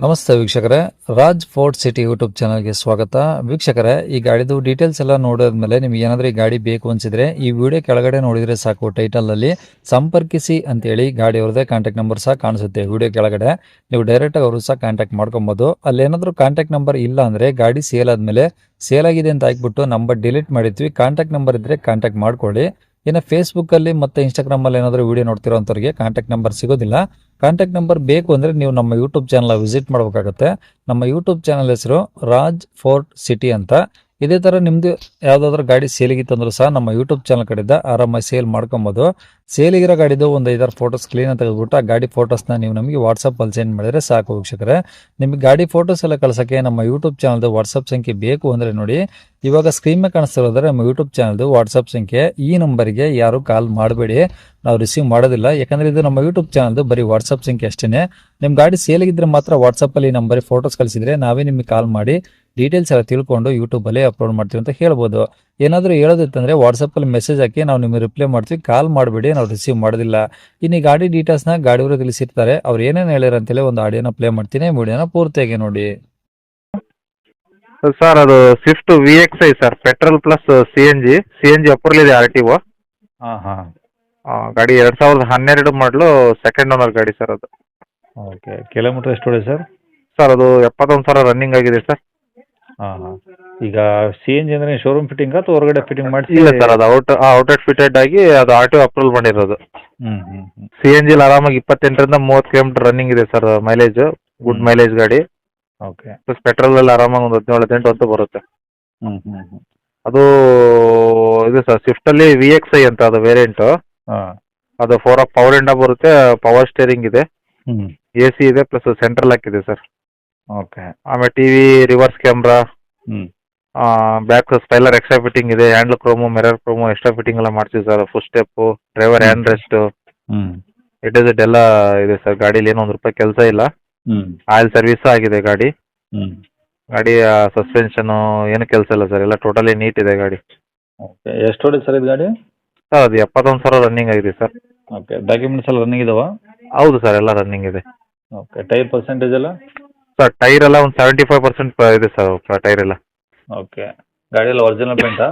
ನಮಸ್ತೆ ವೀಕ್ಷಕರೇ, Raj fort city YouTube ಚಾನಲ್ಗೆ ಸ್ವಾಗತ. ವೀಕ್ಷಕರೇ, ಈ ಗಾಡಿದು ಡೀಟೇಲ್ಸ್ ಎಲ್ಲ ನೋಡಿದ್ಮೇಲೆ ನಿಮ್ಗೆ ಏನಾದರೂ ಈ ಗಾಡಿ ಬೇಕು ಅನ್ಸಿದ್ರೆ ಈ ವಿಡಿಯೋ ಕೆಳಗಡೆ ನೋಡಿದ್ರೆ ಸಾಕು, ಟೈಟಲಲ್ಲಿ ಸಂಪರ್ಕಿಸಿ ಅಂತೇಳಿ ಗಾಡಿ ಅವ್ರದ್ದೇ ಕಾಂಟ್ಯಾಕ್ಟ್ ನಂಬರ್ ಸಹ ಕಾಣಿಸುತ್ತೆ. ವಿಡಿಯೋ ಕೆಳಗಡೆ ನೀವು ಡೈರೆಕ್ಟಾಗಿ ಅವರು ಸಹ ಕಾಂಟ್ಯಾಕ್ಟ್ ಮಾಡ್ಕೊಬೋದು. ಅಲ್ಲೇನಾದರೂ ಕಾಂಟ್ಯಾಕ್ಟ್ ನಂಬರ್ ಇಲ್ಲ ಅಂದರೆ ಗಾಡಿ ಸೇಲ್ ಆದಮೇಲೆ ಸೇಲ್ ಆಗಿದೆ ಅಂತ ಹಾಕ್ಬಿಟ್ಟು ನಂಬರ್ ಡಿಲೀಟ್ ಮಾಡಿರ್ತೀವಿ. ಕಾಂಟ್ಯಾಕ್ಟ್ ನಂಬರ್ ಇದ್ದರೆ ಕಾಂಟ್ಯಾಕ್ಟ್ ಮಾಡ್ಕೊಳ್ಳಿ. ಇನ್ನು ಫೇಸ್ಬುಕ್ಕಲ್ಲಿ ಮತ್ತು ಇನ್ಸ್ಟಾಗ್ರಾಮಲ್ಲಿ ಏನಾದರೂ ವಿಡಿಯೋ ನೋಡ್ತಿರೋಂಥವ್ರಿಗೆ ಕಾಂಟ್ಯಾಕ್ಟ್ ನಂಬರ್ ಸಿಗೋದಿಲ್ಲ. ಕಾಂಟ್ಯಾಕ್ಟ್ ನಂಬರ್ ಬೇಕು ಅಂದರೆ ನೀವು ನಮ್ಮ ಯೂಟ್ಯೂಬ್ ಚಾನಲ್ ವಿಸಿಟ್ ಮಾಡಬೇಕಾಗುತ್ತೆ. ನಮ್ಮ ಯೂಟ್ಯೂಬ್ ಚಾನಲ್ ಹೆಸರು ರಾಜ್ ಫೋರ್ಟ್ ಸಿಟಿ ಅಂತ. ಇದೇ ಥರ ನಿಮ್ಮದು ಯಾವುದಾದ್ರೂ ಗಾಡಿ ಸೇಲಿಗಿತ್ತಂದ್ರೂ ಸಹ ನಮ್ಮ ಯೂಟ್ಯೂಬ್ ಚಾನಲ್ ಕಡೆಯಿಂದ ಆರಾಮಾಗಿ ಸೇಲ್ ಮಾಡ್ಕೊಬೋದು. ಸೇಲಿಗಿರೋ ಗಾಡಿದು ಒಂದು 5-6 ಫೋಟೋಸ್ ಕ್ಲೀನಾಗಿ ತೆಗೆದುಬಿಟ್ಟು ಆ ಗಾಡಿ ಫೋಟೋಸ್ನ ನೀವು ನಮಗೆ ವಾಟ್ಸಪ್ಪಲ್ಲಿ ಸೆಂಡ್ ಮಾಡಿದರೆ ಸಾಕು ವೀಕ್ಷಕರೇ. ನಿಮಗೆ ಗಾಡಿ ಫೋಟೋಸ್ ಎಲ್ಲ ಕಳ್ಸೋಕ್ಕೆ ನಮ್ಮ ಯೂಟ್ಯೂಬ್ ಚಾನಲ್ದು ವಾಟ್ಸಪ್ ಸಂಖ್ಯೆ ಬೇಕು ಅಂದರೆ ನೋಡಿ, ಇವಾಗ ಸ್ಕ್ರೀನ್ ಮೇಲೆ ಕಾಣಿಸ್ತಿರೋದ್ರೆ ನಮ್ಮ ಯೂಟ್ಯೂಬ್ ಚಾನಲ್ದು ವಾಟ್ಸಪ್ ಸಂಖ್ಯೆ. ಈ ನಂಬರಿಗೆ ಯಾರು ಕಾಲ್ ಮಾಡಬೇಡಿ, ನಾವು ರಿಸೀವ್ ಮಾಡೋದಿಲ್ಲ. ಯಾಕಂದರೆ ಇದು ನಮ್ಮ ಯೂಟ್ಯೂಬ್ ಚಾನಲ್ದು ಬರೀ ವಾಟ್ಸಪ್ ಸಂಖ್ಯೆ ಅಷ್ಟೇ. ನಿಮ್ಮ ಗಾಡಿ ಸೇಲಿಗಿದ್ರೆ ಮಾತ್ರ ವಾಟ್ಸಪ್ಪಲ್ಲಿ ನಂಬರಿಗೆ ಫೋಟೋಸ್ ಕಳಿಸಿದರೆ ನಾವೇ ನಿಮಗೆ ಕಾಲ್ ಮಾಡಿ ಡೀಟೇಲ್ಸ್ ಎಲ್ಲ ತಿಳ್ಕೊಂಡು ಯೂಟ್ಯೂಬಲ್ಲಿ ಅಪ್ಲೋಡ್ ಮಾಡ್ತೀವಿ ಅಂತ ಹೇಳ್ಬೋದು. ಏನಾದರೂ ಹೇಳೋದಿತ್ತಂದರೆ ವಾಟ್ಸಪ್ಪಲ್ಲಿ ಮೆಸೇಜ್ ಹಾಕಿ ನಾವು ನಿಮಗೆ ರಿಪ್ಲೈ ಮಾಡ್ತೀವಿ, ಕಾಲ್ ಮಾಡಬೇಡಿ, ನಾವು ರಿಸೀವ್ ಮಾಡೋದಿಲ್ಲ. ಇನ್ನು ಈ ಗಾಡಿ ಡೀಟೇಲ್ಸ್ನ ಗಾಡಿಯವರು ತಿಳಿಸಿರ್ತಾರೆ, ಅವ್ರು ಏನೇನು ಹೇಳ್ಯಾರ ಅಂತೇಳಿ ಒಂದು ಆಡಿಯೋನ ಪ್ಲೇ ಮಾಡ್ತೀನಿ, ವಿಡಿಯೋನ ಪೂರ್ತಿಯಾಗಿ ನೋಡಿ. ಸರ್ ಅದು Swift VXI sir, petrol plus C N G approval ಇದೆ RTO. ಹಾಂ ಹಾಂ ಗಾಡಿ 2012 ಮಾಡಲು, ಸೆಕೆಂಡ್ ಓನರ್ ಗಾಡಿ ಸರ್ ಅದು. ಓಕೆ, ಕಿಲೋಮೀಟರ್ ಎಷ್ಟು ಹೊಡೆ ಸರ್? ಸರ್ ಅದು 71,000 ರನ್ನಿಂಗ್ ಆಗಿದೆ ಸರ್. ಹಾಂ ಹಾಂ ಈಗ CNG ಅಂದರೆ ಶೋರೂಮ್ ಫಿಟ್ಟಿಂಗ್ ಅಥವಾ ಹೊರಗಡೆ ಫಿಟ್ಟಿಂಗ್ ಮಾಡಿಸಿ? ಇಲ್ಲ ಸರ್, ಅದು ಔಟ್ಲೆಟ್ ಫಿಟೆಡ್ ಆಗಿ ಅದು RTO ಅಪ್ರೂವಲ್ ಮಾಡಿರೋದು. ಹ್ಞೂ ಹ್ಞೂ ಹ್ಞೂ CNG ಆರಾಮಾಗಿ 28ರಿಂದ 30 ಕಿಲೋಮೀಟರ್ ರನ್ನಿಂಗ್ ಇದೆ ಸರ್. ಮೈಲೇಜ್ ಗುಡ್ ಮೈಲೇಜ್ ಗಾಡಿ. ಓಕೆ. ಪ್ಲಸ್ ಪೆಟ್ರೋಲಲ್ಲಿ ಆರಾಮಾಗಿ ಒಂದು 17-18 ಅಂತೂ ಬರುತ್ತೆ. ಹ್ಞೂ ಹ್ಞೂ ಹ್ಞೂ ಅದು ಇದು ಸರ್, ಸ್ವಿಫ್ಟಲ್ಲಿ VXI ಅಂತ ಅದು ವೇರಿಯಂಟು. ಹಾಂ. ಅದು 4 ಪವರ್ ಇಂಡ ಬರುತ್ತೆ, ಪವರ್ ಸ್ಟೇರಿಂಗ್ ಇದೆ, ಹ್ಞೂ. AC ಇದೆ, ಪ್ಲಸ್ ಸೆಂಟ್ರಲ್ ಲಾಕ್ ಇದೆ ಸರ್. ಓಕೆ. ಆಮೇಲೆ TV, ರಿವರ್ಸ್ ಕ್ಯಾಮ್ರಾ, ಹ್ಞೂ. ಬ್ಯಾಕ್ ಸ್ಪೈಲರ್ ಎಕ್ಸ್ಟ್ರಾ ಫಿಟ್ಟಿಂಗ್ ಇದೆ, handle chrome, mirror chrome extra fitting ಎಲ್ಲ ಮಾಡ್ತೀವಿ sir. Full step, driver hand rest, ಹ್ಞೂ. ಇಟ್ ಎಲ್ಲ ಇದೆ ಸರ್. ಗಾಡೀಲಿ ಏನೋ ₹1 ಕೆಲಸ ಇಲ್ಲ. ಹ್ಞೂ. ಆಯಿಲ್ ಸರ್ವಿಸ್ ಆಗಿದೆ ಗಾಡಿ. ಹ್ಞೂ. ಗಾಡಿಯ ಸಸ್ಪೆನ್ಷನು ಏನು ಕೆಲಸ ಇಲ್ಲ ಸರ್, ಎಲ್ಲ ಟೋಟಲಿ ನೀಟ್ ಇದೆ ಗಾಡಿ. ಓಕೆ, ಎಷ್ಟು ಹೊಡೆ ಸರ್ ಇದು ಗಾಡಿ? ಸರ್ ಅದು 71,000 ರನ್ನಿಂಗ್ ಆಗಿದೆ ಸರ್. ಓಕೆ, ಡಾಕ್ಯುಮೆಂಟ್ಸ್ ಎಲ್ಲ ರನ್ನಿಂಗ್ ಇದಾವಾ? ಹೌದು ಸರ್, ಎಲ್ಲ ರನ್ನಿಂಗ್ ಇದೆ. ಓಕೆ, ಟೈರ್ ಪರ್ಸೆಂಟೇಜ್ ಎಲ್ಲ? ಸರ್ ಟೈರ್ ಎಲ್ಲ ಒಂದು 75% ಇದೆ ಸರ್, ಟೈರ್ ಎಲ್ಲ. ಓಕೆ, ಗಾಡಿ ಎಲ್ಲ ಒರಿಜಿನಲ್ ಪೇಂಟಾ?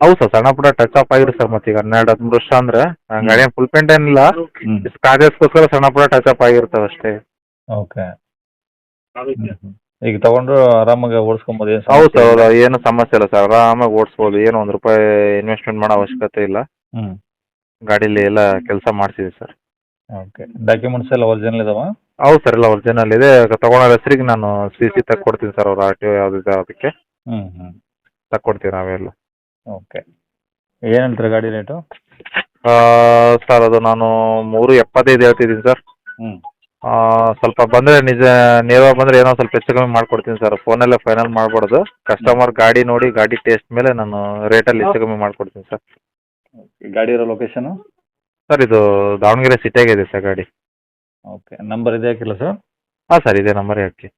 ಹೌದು ಸರ್, ಸಣ್ಣ ಪುಟ್ಟ ಟಚ್ ಅಪ್ ಆಗಿದೆ ಸರ್. ಮತ್ತೆ ಈಗ 12-13 ವರ್ಷ ಅಂದರೆ ಗಾಡಿ ಫುಲ್ ಪೇಂಟ್ ಏನಿಲ್ಲ, ಹ್ಞೂ. ಸ್ಕ್ರಾಚಸ್ಗೋಸ್ಕರ ಸಣ್ಣ ಪುಟ್ಟ ಟಚ್ ಅಪ್ ಆಗಿರ್ತವೆ ಅಷ್ಟೇ. ಓಕೆ. ಈಗ ತಗೊಂಡು ಆರಾಮಾಗಿ ಓಡಿಸ್ಕೊಬೋದು? ಏನು ಹೌದು ಸಮಸ್ಯೆ ಸರ್, ಇಲ್ಲ? ಏನು ಸಮಸ್ಯೆ ಇಲ್ಲ ಸರ್, ಆರಾಮಾಗಿ ಓಡಿಸ್ಬೋದು. ಏನು ₹1 ಇನ್ವೆಸ್ಟ್ಮೆಂಟ್ ಮಾಡೋ ಅವಶ್ಯಕತೆ ಇಲ್ಲ. ಹ್ಞೂ. ಗಾಡೀಲಿ ಎಲ್ಲ ಕೆಲಸ ಮಾಡಿಸಿದೆ ಸರ್. ಓಕೆ, ಡಾಕ್ಯುಮೆಂಟ್ಸ್ ಎಲ್ಲ ಒರಿಜಿನಲ್ ಇದಾವಾ? ಹೌದು ಸರ್, ಎಲ್ಲ ಒರಿಜಿನಲ್ ಇದೆ. ತಗೊಳ್ಳೋ ಹೆಸರಿಗೆ ನಾನು CC ತಗೊಡ್ತೀನಿ ಸರ್, ಅವ್ರ RTO ಯಾವುದಿದೆ ಅದಕ್ಕೆ ಹ್ಞೂ ಹ್ಞೂ ತಗೊಡ್ತೀವಿ ನಾವೆಲ್ಲ. ಓಕೆ, ಏನು ಹೇಳ್ತೀರಾ ಗಾಡಿ ರೇಟು? ಸರ್ ಅದು ನಾನು 3.75 ಹೇಳ್ತಿದ್ದೀನಿ ಸರ್. ಹ್ಞೂ. ಸ್ವಲ್ಪ ಬಂದರೆ ನೇರವಾಗಿ ಬಂದರೆ ಏನೋ ಸ್ವಲ್ಪ ಹೆಚ್ಚು ಕಮ್ಮಿ ಮಾಡ್ಕೊಡ್ತೀನಿ ಸರ್. ಫೋನಲ್ಲೇ ಫೈನಲ್ ಮಾಡ್ಬಾರ್ದು. ಕಸ್ಟಮರ್ ಗಾಡಿ ನೋಡಿ, ಗಾಡಿ ಟೇಸ್ಟ್ ಮೇಲೆ ನಾನು ರೇಟಲ್ಲಿ ಹೆಚ್ಚು ಕಮ್ಮಿ ಮಾಡ್ಕೊಡ್ತೀನಿ ಸರ್. ಗಾಡಿ ಇರೋ ಲೊಕೇಶನು? ಸರ್ ಇದು ದಾವಣಗೆರೆ ಸಿಟಿಯಾಗೆ ಇದೆ ಸರ್ ಗಾಡಿ. ಓಕೆ, ನಂಬರ್ ಇದೆ ಹಾಕಿಲ್ಲ ಸರ್? ಹಾಂ ಸರ್, ಇದೇ ನಂಬರೇ ಹಾಕಿ.